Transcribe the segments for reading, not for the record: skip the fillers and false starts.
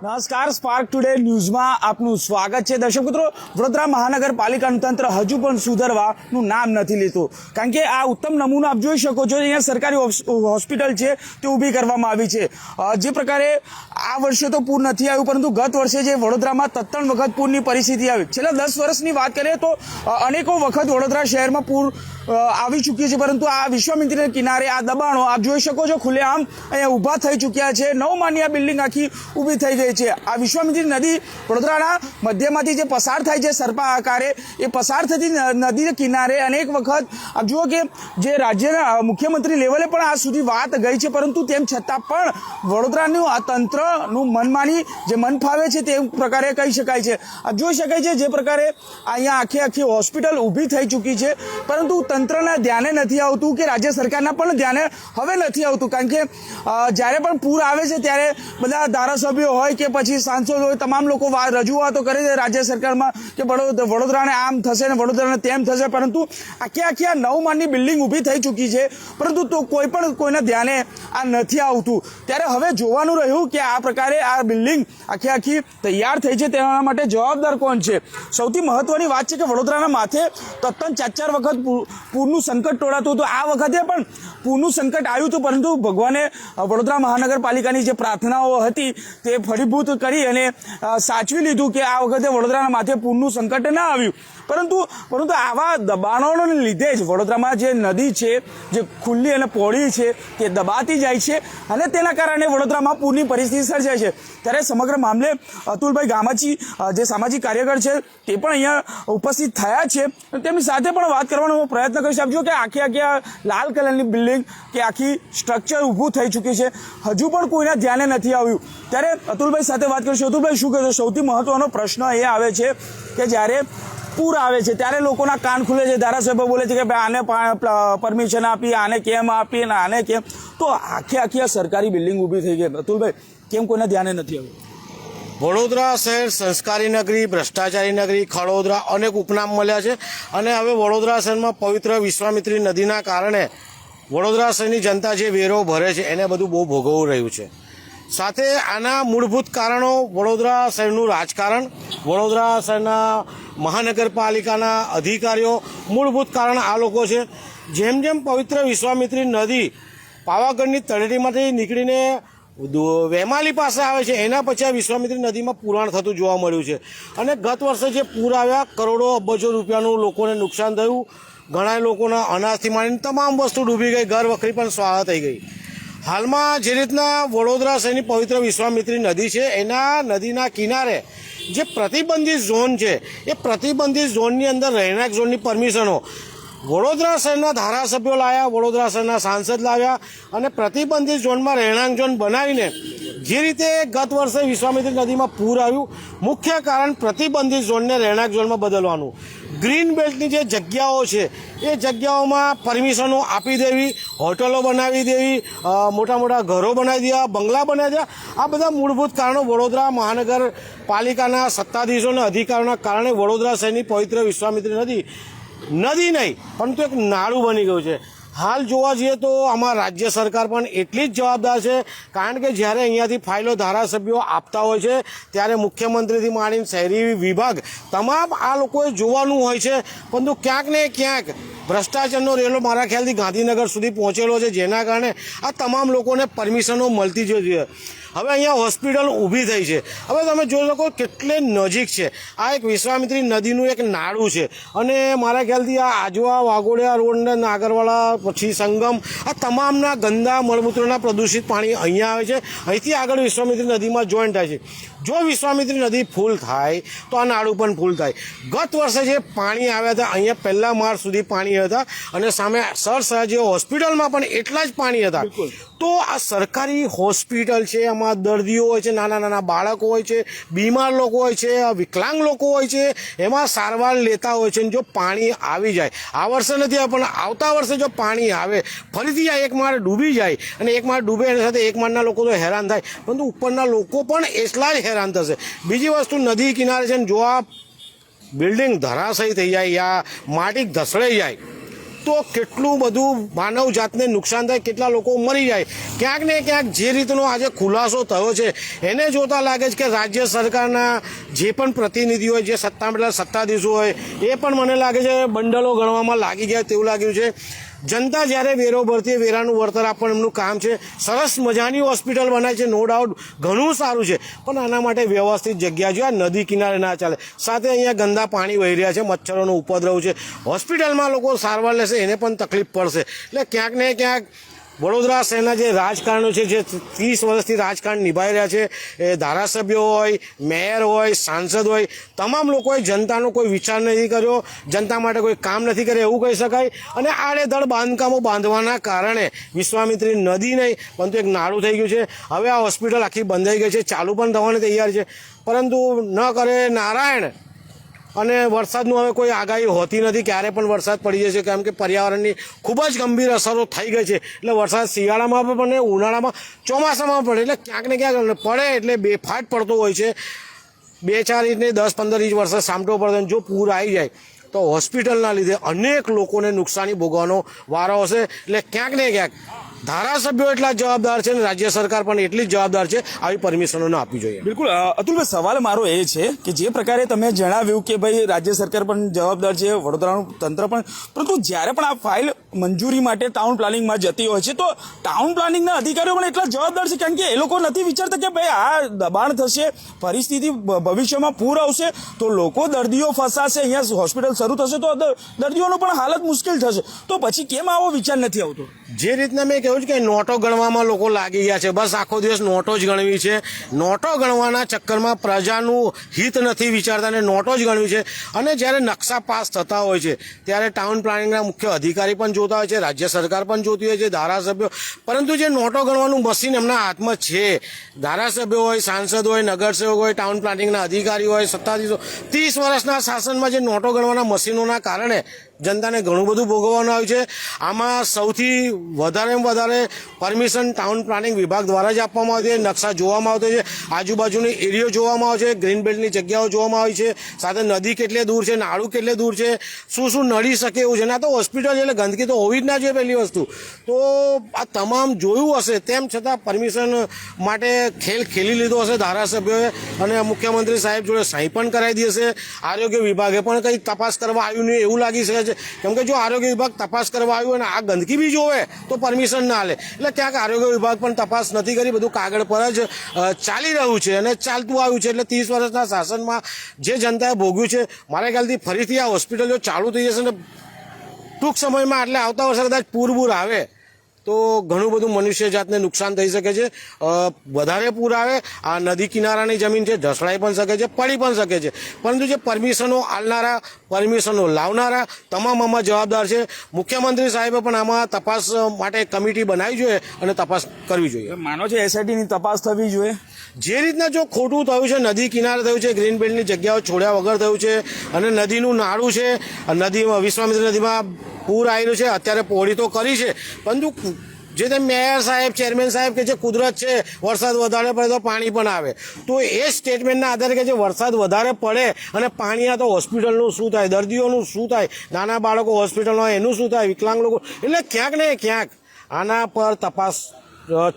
નમસ્કાર, spark today ન્યૂઝમાં આપનું સ્વાગત છે. દર્શક મિત્રો, વડોદરા મહાનગરપાલિકાનું તંત્ર હજુ પણ સુધરવાનું નામ નથી લેતું. કારણ કે આ ઉત્તમ નમૂનો આપ જોઈ શકો છો. અહીંયા સરકારી હોસ્પિટલ છે તે ઊભી કરવામાં આવી છે. જે પ્રકારે આ વર્ષે તો પૂર નથી આવ્યું, પરંતુ ગત વર્ષે જે વડોદરામાં તત્ણ વખત પૂરની પરિસ્થિતિ આવી. છેલ્લા 10 વર્ષની વાત કરીએ તો અનેકો વખત વડોદરા શહેરમાં પૂર આવી ચૂક્યું છે, પરંતુ આ વિશ્વામિત્રી કિનારે આ દબાણો આપ જોઈ શકો છો ખુલ્લેઆમ અહીંયા ઊભા થઈ ચૂક્યા છે. 9 માળની આ બિલ્ડિંગ આખી ઊભી થઈ ગઈ છે. આ વિશ્વામિત્રી નદી વડોદરાના મધ્યમાંથી જે પસાર થાય છે સર્પા આકારે, એ પસાર થતી નદીના કિનારે અનેક વખત આપ જુઓ કે જે રાજ્યના મુખ્યમંત્રી લેવલે પણ આ સુધી વાત ગઈ છે, પરંતુ તેમ છતાં પણ વડોદરાનું આ તંત્રનું મનમાની જે મન ફાવે છે તે પ્રકારે કહી શકાય છે. આપ જોઈ શકાય છે જે પ્રકારે અહીંયા આખી હોસ્પિટલ ઊભી થઈ ચૂકી છે, પરંતુ તંત્રના ધ્યાને નથી આવતું કે રાજ્ય સરકારના પણ ધ્યાને હવે નથી આવતું. કારણ કે જ્યારે પણ પૂર આવે છે ત્યારે બધા ધારાસભ્યો હોય કે પછી સાંસદ હોય, તમામ લોકો રજૂઆતો કરે છે રાજ્ય સરકારમાં કે વડોદરાને આમ થશે ને વડોદરાને તેમ થશે, પરંતુ આખી આ 9 માળની બિલ્ડિંગ ઊભી થઈ ચૂકી છે, પરંતુ તો કોઈના ધ્યાને આ નથી આવતું. ત્યારે હવે જોવાનું રહ્યું કે આ પ્રકારે આ બિલ્ડિંગ આખી તૈયાર થઈ છે તેના માટે જવાબદાર કોણ છે. સૌથી મહત્વની વાત છે કે વડોદરાના માથે તત્તન 4 વખત પૂરનું સંકટ ટોળાતું હતું. આ વખતે પણ પૂરનું સંકટ આવ્યું હતું, પરંતુ ભગવાને વડોદરા મહાનગરપાલિકાની જે પ્રાર્થનાઓ હતી તે ફળીભૂત કરી અને સાચવી લીધું કે આ વખતે વડોદરાના માથે પૂરનું સંકટ ના આવ્યું. પરંતુ આવા દબાણોને લીધે જ વડોદરામાં જે નદી છે, જે ખુલ્લી અને પહોળી છે, તે દબાતી જાય છે અને તેના કારણે વડોદરામાં પૂરની પરિસ્થિતિ સર્જાય છે. ત્યારે સમગ્ર મામલે અતુલભાઈ ગામાચી જે સામાજિક કાર્યકર છે તે પણ અહીંયા ઉપસ્થિત થયા છે. તેમની સાથે પણ વાત કરવાનો પ્રયત્ન કરીશ. આપજો કે આખી આ લાલ કલરની બિલ્ડિંગ કે આખી સ્ટ્રક્ચર ઊભું થઈ ચૂકી છે, હજુ પણ કોઈના ધ્યાને નથી આવ્યું. ત્યારે અતુલભાઈ સાથે વાત કરીશું. અતુલભાઈ, શું કહેશો? સૌથી મહત્વનો પ્રશ્ન એ આવે છે કે જ્યારે પૂર આવે છે ત્યારે લોકોના કાન ખુલે છે, ધારાસભ્ય બોલે છે કે ભાઈ આને પરમિશન આપી, આને કેમ આપી અને આને કેમ, તો આખી આ સરકારી બિલ્ડિંગ ઊભી થઈ ગઈ. અતુલભાઈ, કેમ કોઈના ધ્યાને નથી આવ્યું? વડોદરા શહેર સંસ્કારી નગરી, ભ્રષ્ટાચારી નગરી, ખડોદરા અનેક ઉપનામ મળ્યા છે અને હવે વડોદરા શહેરમાં પવિત્ર વિશ્વામિત્રી નદીના કારણે વડોદરા શહેરની જનતા જે વેરો ભરે છે એને બધું બહુ ભોગવવું રહ્યું છે. સાથે આના મૂળભૂત કારણો વડોદરા શહેરનું રાજકારણ, વડોદરા શહેરના મહાનગરપાલિકાના અધિકારીઓ, મૂળભૂત કારણ આ લોકો છે. જેમ પવિત્ર વિશ્વામિત્રી નદી પાવાગઢની તળેટીમાંથી નીકળીને વેમાલી પાસે આવે છે, એના પછી આ વિશ્વામિત્રી નદીમાં પુરાણ થતું જોવા મળ્યું છે. અને ગત વર્ષે જે પૂર આવ્યા, કરોડો અબજો રૂપિયાનું લોકોને નુકસાન થયું. ઘણા લોકોના અનાજથી માંડીને તમામ વસ્તુ ડૂબી ગઈ, ઘર વખરી પણ સ્વાહા થઈ ગઈ. હાલમાં જે રીતના વડોદરા શહેરની પવિત્ર વિશ્વામિત્રી નદી છે, એના નદીના કિનારે જે પ્રતિબંધિત ઝોન છે, એ પ્રતિબંધિત ઝોનની અંદર રહેણાંક ઝોનની પરમિશનો વડોદરા શહેરના ધારાસભ્યો લાવ્યા, વડોદરા શહેરના સાંસદ લાવ્યા અને પ્રતિબંધિત ઝોનમાં રહેણાંક ઝોન બનાવીને જે રીતે ગત વર્ષે વિશ્વામિત્રી નદીમાં પૂર આવ્યું, મુખ્ય કારણ પ્રતિબંધિત ઝોનને રહેણાંક ઝોનમાં બદલવાનું. ગ્રીન બેલ્ટની જે જગ્યાઓ છે એ જગ્યાઓમાં પરમિશનો આપી દેવી, હોટલો બનાવી દેવી, મોટા ઘરો બનાવી દેવા, બંગલા બનાવી દેવા, આ બધા મૂળભૂત કારણો વડોદરા મહાનગરપાલિકાના સત્તાધીશો અને અધિકારીઓના કારણે વડોદરા શહેરની પવિત્ર વિશ્વામિત્રી નદી નહીં પરંતુ એક નાળું બની ગયું છે. હાલ જોવા જઈએ તો આમાં રાજ્ય સરકાર પણ એટલી જ જવાબદાર છે, કારણ કે જ્યારે અહીંયાથી ફાઇલો ધારાસભ્યો આપતા હોય છે ત્યારે મુખ્યમંત્રીથી માંડીને શહેરી વિભાગ તમામ આ લોકોએ જોવાનું હોય છે, પરંતુ ક્યાંક ને ક્યાંક ભ્રષ્ટાચારનો રેલો મારા ખ્યાલથી ગાંધીનગર સુધી પહોંચેલો છે, જેના કારણે આ તમામ લોકોને પરમિશનો મળતી જ જોઈએ. હવે અહીંયા હોસ્પિટલ ઊભી થઈ છે. હવે તમે જોઈ શકો કેટલે નજીક છે. આ એક વિશ્વામિત્રી નદીનું એક નાળું છે અને મારા ખ્યાલથી આ આજવા, વાઘોડિયા રોડ, નાગરવાડા, પછી સંગમ, આ તમામના ગંદા મળમૂત્રના પ્રદૂષિત પાણી અહીંયા આવે છે. અહીંથી આગળ વિશ્વામિત્રી નદીમાં જોઈન્ટ થાય છે. જો વિશ્વામિત્રી નદી ફૂલ થાય તો આ નાળું પણ ફૂલ થાય. ગત વર્ષે જે પાણી આવ્યા હતા, અહીંયા પહેલા માળ સુધી પાણી હતા અને સામે સર સયાજી હોસ્પિટલમાં પણ એટલા જ પાણી હતા. તો આ સરકારી હોસ્પિટલ છે, એમાં દર્દીઓ હોય છે, નાના બાળકો હોય છે, બીમાર લોકો હોય છે, વિકલાંગ લોકો હોય છે, એમાં સારવાર લેતા હોય છે. જો પાણી આવી જાય, આ વર્ષે નથી આવે પણ આવતા વર્ષે જો પાણી આવે, ફરીથી આ એક માળ ડૂબી જાય અને એક માળ ડૂબે એની સાથે એક માળના લોકો તો હેરાન થાય, પરંતુ ઉપરના લોકો પણ એટલા જ હેરાન થશે. બીજી વસ્તુ, નદી કિનારે છે ને જો આ બિલ્ડિંગ ધરાશયી થઈ જાય યા માટી ધસડાઈ જાય તો કેટલું બધું માનવ જાતને નુકસાન થાય, કેટલા લોકો મરી જાય. ક્યાંક ને ક્યાંક જે રીતનો આજે ખુલાસો થયો છે એને જોતા લાગે છે કે રાજ્ય સરકારના જે પણ પ્રતિનિધિઓ હોય, જે સત્તામાં સત્તાધીશો હોય, એ પણ મને લાગે છે બંડલો ગણવામાં લાગી ગયા તેવું લાગ્યું છે. જનતા જ્યારે વેરો ભરતી વેરાનું વળતર આપવાનું એમનું કામ છે. સરસ મજાની હોસ્પિટલ બનાવી છે, નો ડાઉટ ઘણું સારું છે, પણ આના માટે વ્યવસ્થિત જગ્યા જોઈએ. આ નદી કિનારે ના ચાલે. સાથે અહીંયા ગંદા પાણી વહી રહ્યા છે, મચ્છરોનો ઉપદ્રવ છે. હોસ્પિટલમાં લોકો સારવાર લેશે એને પણ તકલીફ પડશે. એટલે ક્યાંક ને ક્યાંક વડોદરા શહેરના જે રાજકારણો છે, જે 30 વર્ષથી રાજકારણ નિભાઈ રહ્યા છે, એ ધારાસભ્યો હોય, મેયર હોય, સાંસદ હોય, તમામ લોકોએ જનતાનો કોઈ વિચાર નથી કર્યો, જનતા માટે કોઈ કામ નથી કર્યું એવું કહી શકાય. અને આડેધડ બાંધકામો બાંધવાના કારણે વિશ્વામિત્રી નદી નહીં પરંતુ એક નાળું થઈ ગયું છે. હવે આ હોસ્પિટલ આખી બંધાઈ ગઈ છે, ચાલુ પણ થવાની તૈયાર છે, પરંતુ ન કરે નારાયણ. અને વરસાદનું હવે કોઈ આગાહી હોતી નથી, ક્યારે પણ વરસાદ પડી જશે, કેમ કે પર્યાવરણની ખૂબ જ ગંભીર અસરો થઈ ગઈ છે. એટલે વરસાદ શિયાળામાં પણ પડે, ઉનાળામાં, ચોમાસામાં પડે, એટલે ક્યાંક ને ક્યાંક પડે એટલે બેફાટ પડતો હોય છે. 2-4 ઇંચ ને 10-15 ઇંચ વરસાદ સામટો પડે. જો પૂર આવી જાય તો હોસ્પિટલના લીધે અનેક લોકોને નુકસાની ભોગવવાનો વારો હશે. એટલે ક્યાંક ને ક્યાંક ધારાસભ્યો એટલા જવાબદાર છે અને રાજ્ય સરકાર પણ એટલી જ જવાબદાર છે આવી પરમિશનો ન આપવી જોઈએ. બિલકુલ અતુલભાઈ, સવાલ મારો એ છે કે જે પ્રકારે તમે જણાવ્યું કે ભાઈ રાજ્ય સરકાર પણ જવાબદાર છે, વડોદરાનું તંત્ર પણ, પરંતુ જ્યારે પણ આ ફાઇલ મંજૂરી માટે ટાઉન પ્લાનિંગમાં જતી હોય છે તો ટાઉન પ્લાનિંગના અધિકારીઓ પણ એટલા જવાબદાર છે, કારણ કે એ લોકો નથી વિચારતા કે ભાઈ આ દબાણ થશે, પરિસ્થિતિ ભવિષ્યમાં પૂર આવશે તો લોકો દર્દીઓ ફસાશે, અહીંયા હોસ્પિટલ શરૂ થશે તો દર્દીઓનો પણ હાલત મુશ્કેલ થશે, તો પછી કેમ આવો વિચાર નથી આવતો? જે રીતના મેં કહ્યું કે નોટો ગણવામાં લોકો લાગી ગયા છે, બસ આખો દિવસ નોટો જ ગણવી છે. નોટો ગણવાના ચક્કરમાં પ્રજાનું હિત નથી વિચારતા અને નોટો જ ગણવી છે. અને જ્યારે નકશા પાસ થતા હોય છે ત્યારે ટાઉન પ્લાનિંગના મુખ્ય અધિકારી પણ જોતા હોય છે, રાજ્ય સરકાર પણ જોતી હોય છે, ધારાસભ્યો, પરંતુ જે નોટો ગણવાનું મશીન એમના હાથમાં છે, ધારાસભ્યો હોય, સાંસદ હોય, નગરસેવક હોય, ટાઉન પ્લાનિંગના અધિકારી હોય, સત્તાધીશો, 30 વર્ષના શાસનમાં જે નોટો ગણવાના મશીનોના કારણે જનતાને ઘણું બધું ભોગવવાનું આવ્યું છે. આમાં સૌથી વધારે પરમિશન ટાઉન પ્લાનિંગ વિભાગ દ્વારા જ આપવામાં આવતી છે. નકશા જોવામાં આવતો છે, આજુબાજુની એરિયો જોવામાં આવે છે, ગ્રીન બેલ્ટની જગ્યાઓ જોવામાં આવી છે, સાથે નદી કેટલે દૂર છે, નાળું કેટલે દૂર છે, શું નડી શકે એવું છે. ના તો હોસ્પિટલ એટલે ગંદકી તો હોવી જ ના જોઈએ પહેલી વસ્તુ. તો આ તમામ જોયું હશે, તેમ છતાં પરમિશન માટે ખેલ ખેલી લીધો હશે ધારાસભ્યોએ અને મુખ્યમંત્રી સાહેબ જોડે સહી પણ કરાવી દી હશે. આરોગ્ય વિભાગે પણ કંઈ તપાસ કરવા આવ્યું નહીં એવું લાગી શકે છે, કેમ કે જો આરોગ્ય વિભાગ તપાસ કરવા આવ્યું અને આ ગંદકી બી જોવે તો પરમિશન ના લે. એટલે ક્યાંક આરોગ્ય વિભાગ પણ તપાસ નથી કરી, બધું કાગળ પર જ ચાલી રહ્યું છે અને ચાલતું આવ્યું છે. એટલે 30 વર્ષના શાસનમાં જે જનતાએ ભોગ્યું છે, મારા ખ્યાલથી ફરીથી આ હોસ્પિટલ જો ચાલુ થઈ જશે ને ટૂંક સમયમાં, એટલે આવતા વર્ષે કદાચ પૂર આવે તો ઘણું બધું મનુષ્ય જાતને નુકસાન થઈ શકે છે. વધારે પૂર આવે, આ નદી કિનારાની જમીન છે, ધસડાઈ પણ શકે છે, પડી પણ શકે છે, પરંતુ જે પરમિશનો આલનારા, પરમિશનો લાવનારા તમામ આમાં જવાબદાર છે. મુખ્યમંત્રી સાહેબે પણ આમાં તપાસ માટે કમિટી બનાવવી જોઈએ અને તપાસ કરવી જોઈએ. માનો છે એસઆઈટીની તપાસ થવી જોઈએ. જે રીતના જો ખોટું થયું છે, નદી કિનારે થયું છે, ગ્રીન બેલ્ટની જગ્યાઓ છોડ્યા વગર થયું છે અને નદીનું નાળું છે, નદીમાં વિશ્વામિત્રી નદીમાં પૂર આવેલું છે, અત્યારે પહોળી તો કરી છે, પરંતુ જે તે મેયર સાહેબ, ચેરમેન સાહેબ કે જે કુદરત છે, વરસાદ વધારે પડે તો પાણી પણ આવે, તો એ સ્ટેટમેન્ટના આધારે કે જે વરસાદ વધારે પડે અને પાણી આવે તો હોસ્પિટલનું શું થાય, દર્દીઓનું શું થાય, નાના બાળકો હોસ્પિટલમાં હોય એનું શું થાય, વિકલાંગ લોકો. એટલે ક્યાંક ને ક્યાંક આના પર તપાસ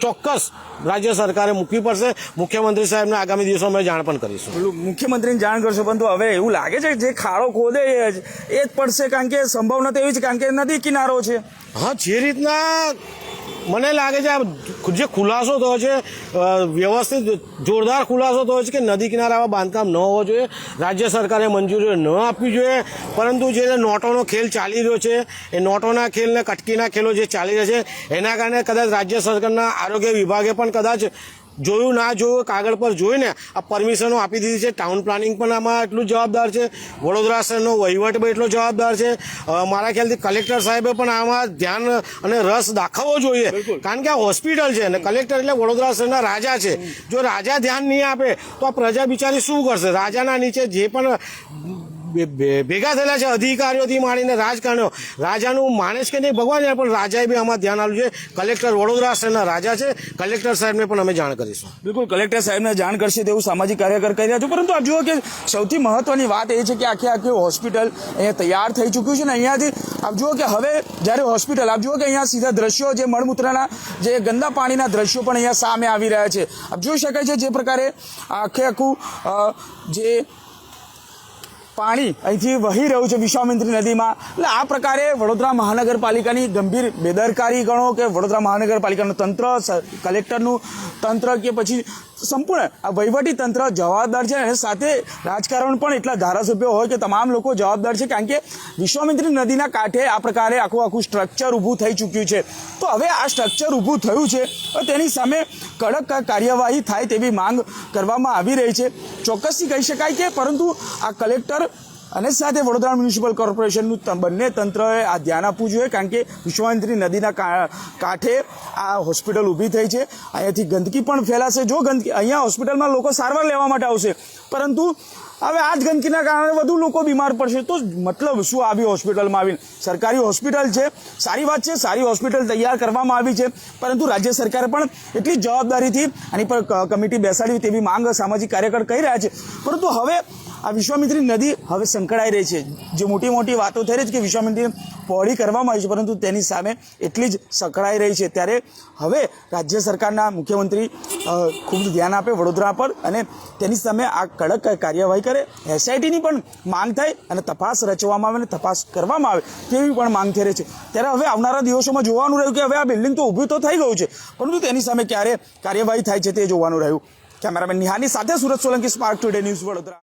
ચોક્કસ રાજ્ય સરકારે મૂકવી પડશે. મુખ્યમંત્રી સાહેબને આગામી દિવસોમાં જાણ પણ કરીશું. મુખ્યમંત્રીને જાણ કરશો, પરંતુ હવે એવું લાગે છે જે ખાડો ખોદે એ જ પડશે, કારણ કે સંભાવના તો એવી છે, કારણ કે નદી કિનારો છે. હા, જે રીતના મને લાગે છે જે ખુલાસો થયો છે, વ્યવસ્થિત જોરદાર ખુલાસો થયો છે કે નદી કિનારે આવા બાંધકામ ન હોવો જોઈએ, રાજ્ય સરકારે મંજૂરી ન આપવી જોઈએ. પરંતુ જે નોટોનો ખેલ ચાલી રહ્યો છે, એ નોટોના ખેલ ને કટકીના ખેલો જે ચાલી રહ્યા છે એના કારણે કદાચ રાજ્ય સરકારના આરોગ્ય વિભાગે પણ કદાચ જોયું ના જોયું, કાગળ પર જોઈને આ પરમિશનો આપી દીધી છે. ટાઉન પ્લાનિંગ પણ આમાં એટલું જવાબદાર છે, વડોદરા શહેરનો વહીવટ પણ એટલો જવાબદાર છે. મારા ખ્યાલથી કલેક્ટર સાહેબે પણ આમાં ધ્યાન અને રસ દાખવવો જોઈએ, કારણ કે આ હોસ્પિટલ છે અને કલેક્ટર એટલે વડોદરા શહેરના રાજા છે. જો રાજા ધ્યાન નહીં આપે તો આ પ્રજા બિચારી શું કરશે? રાજાના નીચે જે પણ ભેગા થયેલા છે અધિકારીઓથી માંડીને રાજકારણીઓ. રાજાનું માણસ કે નહીં ભગવાન જાણે, પણ રાજાએ બી આમાં ધ્યાન આપવું જોઈએ. કલેક્ટર વડોદરા શહેરના રાજા છે, કલેક્ટર સાહેબને પણ અમે જાણ કરીશું. બિલકુલ કલેક્ટર સાહેબને જાણ કરશે તેવું સામાજિક કાર્યકર કહી રહ્યા છે. પરંતુ આપ જુઓ કે સૌથી મહત્વની વાત એ છે કે આખી હોસ્પિટલ અહીંયા તૈયાર થઈ ચૂક્યું છે ને અહીંયાથી આપ જુઓ કે હવે જ્યારે હોસ્પિટલ આપ જુઓ કે અહીંયા સીધા દ્રશ્યો જે મળમૂત્રના જે ગંદા પાણીના દ્રશ્યો પણ અહીંયા સામે આવી રહ્યા છે. આપ જોઈ શકાય છે જે પ્રકારે આખું જે પાણી અહીંથી વહી રહ્યું છે વિશ્વામિત્રી નદીમાં. એટલે આ પ્રકારે વડોદરા મહાનગરપાલિકાની ગંભીર બેદરકારી ગણો કે વડોદરા મહાનગરપાલિકાનું તંત્ર, કલેક્ટરનું તંત્ર કે પછી સંપૂર્ણ આ વહીવટી તંત્ર જવાબદાર છે. અને સાથે રાજકારણ પણ એટલા ધારાસભ્યો હોય કે તમામ લોકો જવાબદાર છે, કારણ કે વિશ્વામિત્રી નદીના કાંઠે આ પ્રકારે આખું સ્ટ્રક્ચર ઊભું થઈ ચૂક્યું છે. તો હવે આ સ્ટ્રક્ચર ઊભું થયું છે તો તેની સામે કડક કાર્યવાહી થાય તેવી માંગ કરવામાં આવી રહી છે. ચોક્કસથી કહી શકાય કે પરંતુ આ કલેક્ટર અને સાથે વડોદરા મ્યુનિસિપલ કોર્પોરેશનનું બંને તંત્રએ આ ધ્યાન આપવું જોઈએ, કારણ કે વિશ્વામિત્રી નદીના કાંઠે આ હોસ્પિટલ ઊભી થઈ છે. અહીંયાથી ગંદકી પણ ફેલાશે. જો ગંદકી અહીંયા હોસ્પિટલમાં લોકો સારવાર લેવા માટે આવશે, પરંતુ હવે આ જ ગંદકીના કારણે વધુ લોકો બીમાર પડશે. તો મતલબ શું આવી હોસ્પિટલમાં આવીને? સરકારી હોસ્પિટલ છે, સારી વાત છે, સારી હોસ્પિટલ તૈયાર કરવામાં આવી છે, પરંતુ રાજ્ય સરકારે પણ એટલી જવાબદારીથી આની પર કમિટી બેસાડી તેવી માંગ સામાજિક કાર્યકર કહી રહ્યા છે. પરંતુ હવે આ વિશ્વામિત્રી નદી હવે સંકળાઈ રહી છે. જે મોટી મોટી વાતો થઈ રહી છે કે વિશ્વામિત્રી પહોળી કરવામાં આવી છે, પરંતુ તેની સામે એટલી જ સંકળાઈ રહી છે. ત્યારે હવે રાજ્ય સરકારના મુખ્યમંત્રી ખૂબ ધ્યાન આપે વડોદરા પર અને તેની સામે આ કડક કાર્યવાહી કરે. એસઆઈટીની પણ માંગ થાય અને તપાસ રચવામાં આવે અને તપાસ કરવામાં આવે તેવી પણ માંગ થઈ રહી છે. ત્યારે હવે આવનારા દિવસોમાં જોવાનું રહ્યું કે હવે આ બિલ્ડિંગ તો ઊભું તો થઈ ગયું છે, પરંતુ તેની સામે ક્યારે કાર્યવાહી થાય છે તે જોવાનું રહ્યું. કેમેરામેન નિહાની સાથે Surat Solanki, spark today news, Vadodara.